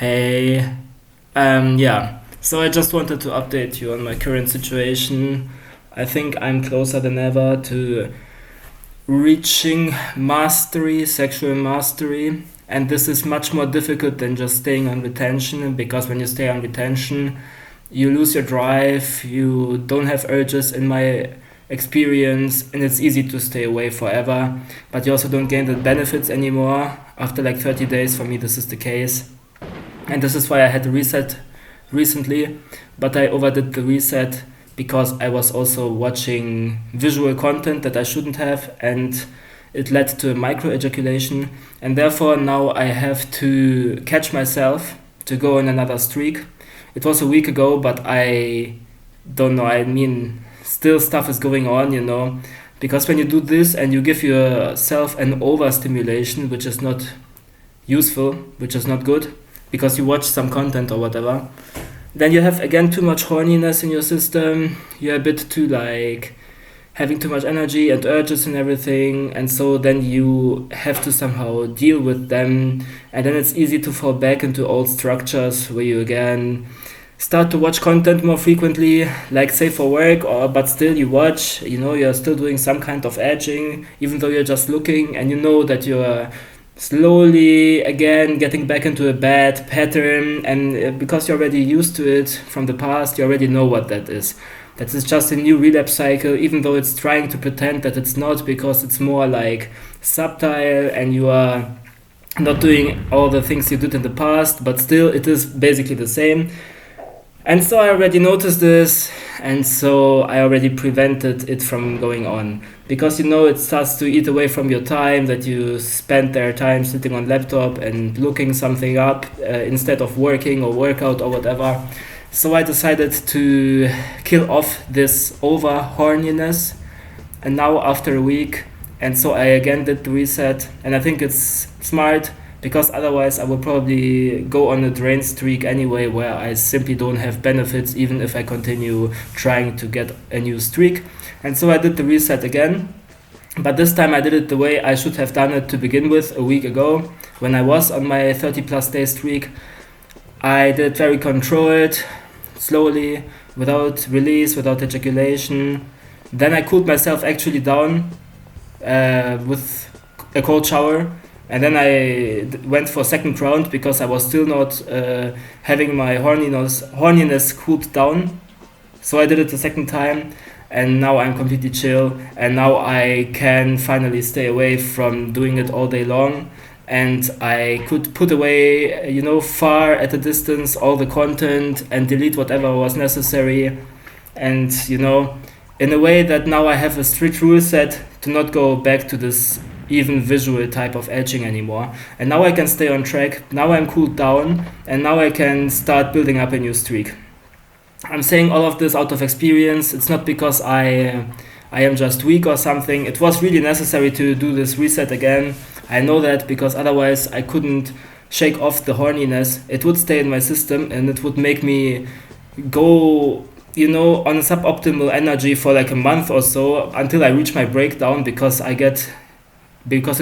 Hey, so I just wanted to update you on my current situation. I think I'm closer than ever to reaching mastery, sexual mastery, and this is much more difficult than just staying on retention because when you stay on retention, you lose your drive, you don't have urges in my experience, and it's easy to stay away forever, but you also don't gain the benefits anymore. After like 30 days, for me, this is the case. And this is why I had a reset recently, but I overdid the reset because I was also watching visual content that I shouldn't have, and it led to a micro ejaculation, and therefore now I have to catch myself to go on another streak. It was a week ago, but I don't know. I mean, still stuff is going on, because when you do this and you give yourself an overstimulation, which is not useful, which is not good, because you watch some content or whatever, then you have again too much horniness in your system. You're a bit too like having too much energy and urges and everything, and so then you have to somehow deal with them, and then it's easy to fall back into old structures where you again start to watch content more frequently, like say for work, or but still you watch, you're still doing some kind of edging, even though you're just looking, and you know that you're slowly again getting back into a bad pattern, and because you're already used to it from the past, you already know what that is. That is just a new relapse cycle, even though it's trying to pretend that it's not, because it's more like subtle and you are not doing all the things you did in the past, but still it is basically the same. And so I already noticed this, and so I already prevented it from going on. Because it starts to eat away from your time that you spend their time sitting on laptop and looking something up instead of working or workout or whatever. So I decided to kill off this over horniness, and now after a week, and so I again did the reset, and I think it's smart because otherwise I would probably go on a drain streak anyway where I simply don't have benefits even if I continue trying to get a new streak. And so I did the reset again, but this time I did it the way I should have done it to begin with a week ago when I was on my 30 plus day streak. I did very controlled, slowly, without release, without ejaculation. Then I cooled myself actually down with a cold shower, and then I went for second round because I was still not having my horniness cooled down. So I did it the second time, and now I'm completely chill, and now I can finally stay away from doing it all day long, and I could put away, far at a distance all the content and delete whatever was necessary, and in a way that now I have a strict rule set to not go back to this even visual type of edging anymore. And now I can stay on track, now I'm cooled down, and now I can start building up a new streak. I'm saying all of this out of experience. It's not because I am just weak or something. It was really necessary to do this reset again. I know that because otherwise I couldn't shake off the horniness. It would stay in my system and it would make me go on a suboptimal energy for like a month or so until I reach my breakdown because it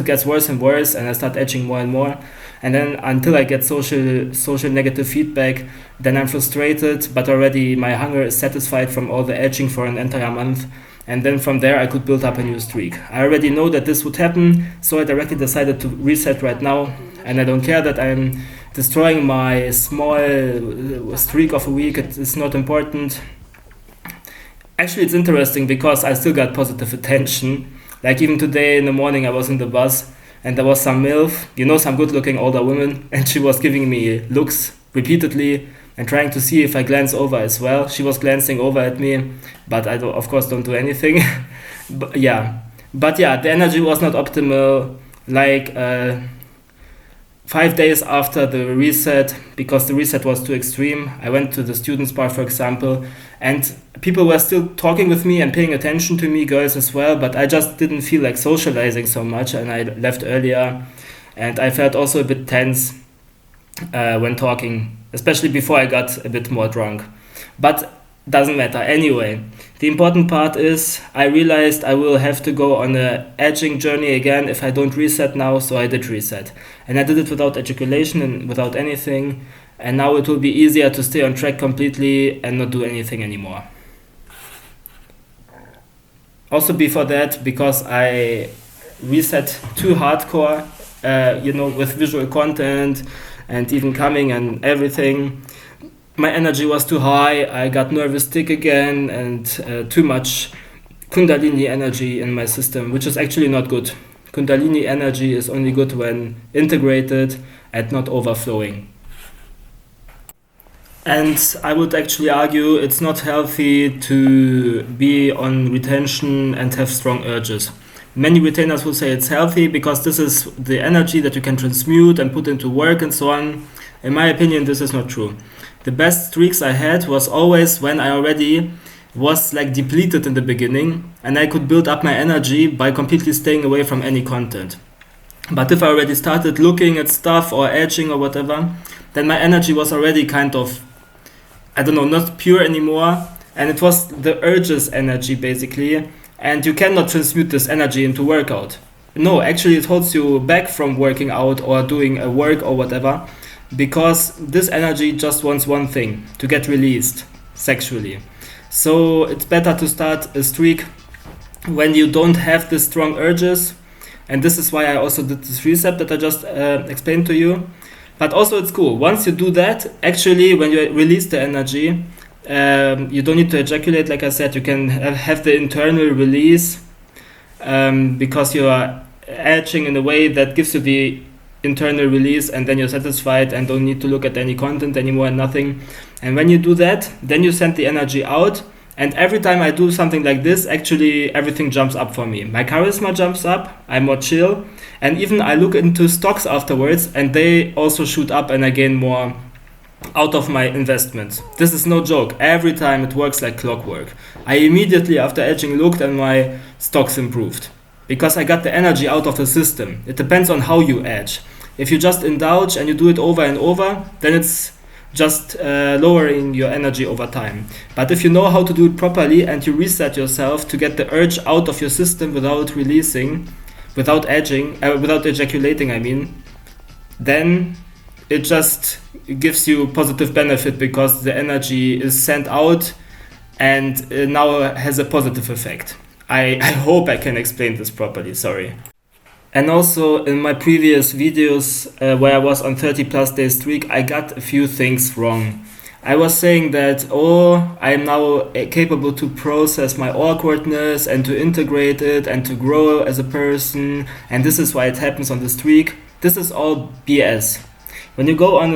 gets worse and worse, and I start edging more and more, and then until I get social negative feedback, then I'm frustrated, but already my hunger is satisfied from all the edging for an entire month, and then from there I could build up a new streak. I already know that this would happen, so I directly decided to reset right now, and I don't care that I'm destroying my small streak of a week. It's not important. Actually, it's interesting because I still got positive attention. Like even today in the morning I was in the bus and there was some MILF, some good looking older woman, and she was giving me looks repeatedly and trying to see if I glance over as well. She was glancing over at me, but I of course don't do anything. but the energy was not optimal. Like 5 days after the reset, because the reset was too extreme, I went to the students bar, for example, and people were still talking with me and paying attention to me, girls as well, but I just didn't feel like socializing so much, and I left earlier, and I felt also a bit tense when talking, especially before I got a bit more drunk. But Doesn't matter. Anyway, the important part is I realized I will have to go on a edging journey again if I don't reset now, so I did reset. And I did it without ejaculation and without anything, and now it will be easier to stay on track completely and not do anything anymore. Also before that, because I reset too hardcore, with visual content and even coming and everything, my energy was too high, I got nervous tick again, and too much Kundalini energy in my system, which is actually not good. Kundalini energy is only good when integrated and not overflowing. And I would actually argue it's not healthy to be on retention and have strong urges. Many retainers will say it's healthy because this is the energy that you can transmute and put into work and so on. In my opinion, this is not true. The best streaks I had was always when I already was like depleted in the beginning and I could build up my energy by completely staying away from any content. But if I already started looking at stuff or edging or whatever, then my energy was already kind of, not pure anymore. And it was the urges energy basically. And you cannot transmute this energy into workout. No, actually it holds you back from working out or doing a work or whatever. Because this energy just wants one thing, to get released sexually. So it's better to start a streak when you don't have the strong urges. And this is why I also did this reset that I just explained to you. But also it's cool. Once you do that, actually when you release the energy, you don't need to ejaculate, like I said. You can have the internal release because you are edging in a way that gives you the internal release, and then you're satisfied and don't need to look at any content anymore and nothing. And when you do that, then you send the energy out, and every time I do something like this, actually everything jumps up for me. My charisma jumps up, I'm more chill, and even I look into stocks afterwards and they also shoot up and I gain more out of my investments. This is no joke. Every time it works like clockwork. I immediately after edging looked and my stocks improved. Because I got the energy out of the system. It depends on how you edge. If you just indulge and you do it over and over, then it's just lowering your energy over time. But if you know how to do it properly and you reset yourself to get the urge out of your system without releasing, without edging, without ejaculating, then it just gives you positive benefit because the energy is sent out and now has a positive effect. I hope I can explain this properly, sorry. And also in my previous videos where I was on 30 plus day streak, I got a few things wrong. I was saying that, I'm now capable to process my awkwardness and to integrate it and to grow as a person, and this is why it happens on the streak. This is all BS. When you go on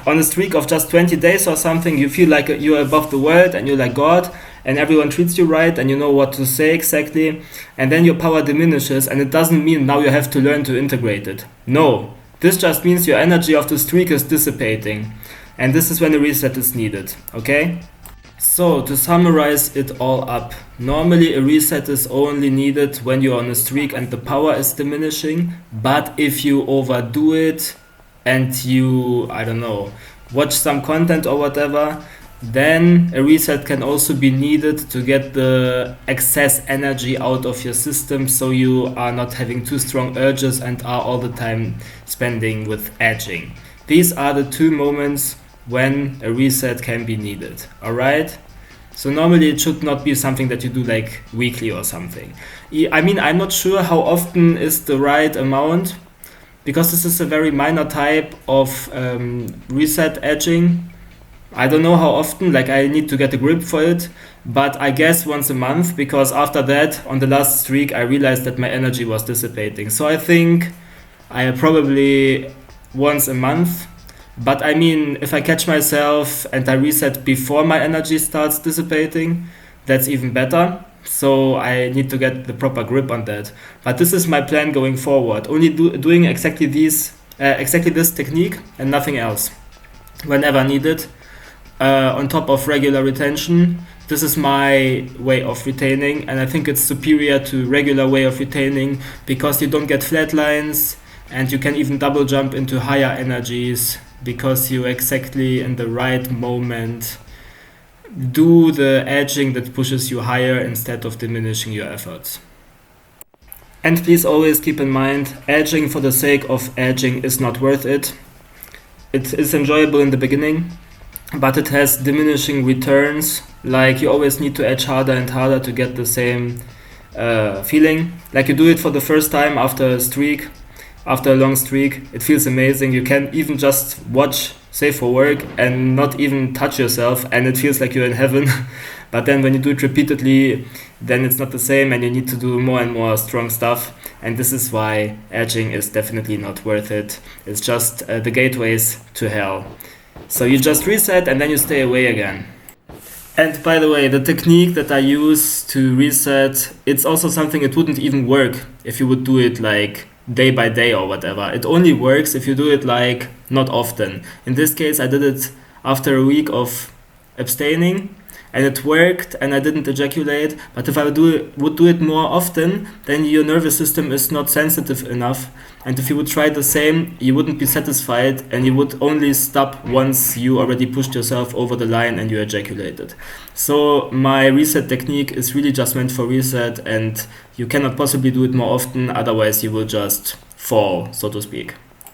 a streak of just 20 days or something, you feel like you're above the world and you're like God, and everyone treats you right and you know what to say exactly, and then your power diminishes, and it doesn't mean now you have to learn to integrate it. No, this just means your energy of the streak is dissipating, and this is when a reset is needed, okay? So to summarize it all up, normally a reset is only needed when you're on a streak and the power is diminishing, but if you overdo it and you, watch some content or whatever, then a reset can also be needed to get the excess energy out of your system so you are not having too strong urges and are all the time spending with edging. These are the two moments when a reset can be needed, alright? So normally it should not be something that you do like weekly or something. I'm not sure how often is the right amount, because this is a very minor type of reset edging. I don't know how often, I need to get a grip for it, but I guess once a month, because after that, on the last streak, I realized that my energy was dissipating. So I think I probably once a month, but if I catch myself and I reset before my energy starts dissipating, that's even better. So I need to get the proper grip on that. But this is my plan going forward, only doing exactly this technique and nothing else, whenever needed. On top of regular retention. This is my way of retaining, and I think it's superior to regular way of retaining because you don't get flat lines and you can even double jump into higher energies because you exactly in the right moment do the edging that pushes you higher instead of diminishing your efforts. And please always keep in mind, edging for the sake of edging is not worth it. It is enjoyable in the beginning, but it has diminishing returns. Like, you always need to edge harder and harder to get the same feeling. Like, you do it for the first time after a long streak, it feels amazing. You can even just watch Save for Work and not even touch yourself, and it feels like you're in heaven. But then when you do it repeatedly, then it's not the same, and you need to do more and more strong stuff. And this is why edging is definitely not worth it. It's just the gateways to hell. So you just reset and then you stay away again. And by the way, the technique that I use to reset, it's also something it wouldn't even work if you would do it like day by day or whatever. It only works if you do it like not often. In this case, I did it after a week of abstaining, and it worked, and I didn't ejaculate. But if I would do it more often, then your nervous system is not sensitive enough. And if you would try the same, you wouldn't be satisfied, and you would only stop once you already pushed yourself over the line and you ejaculated. So my reset technique is really just meant for reset, and you cannot possibly do it more often, otherwise you will just fall, so to speak.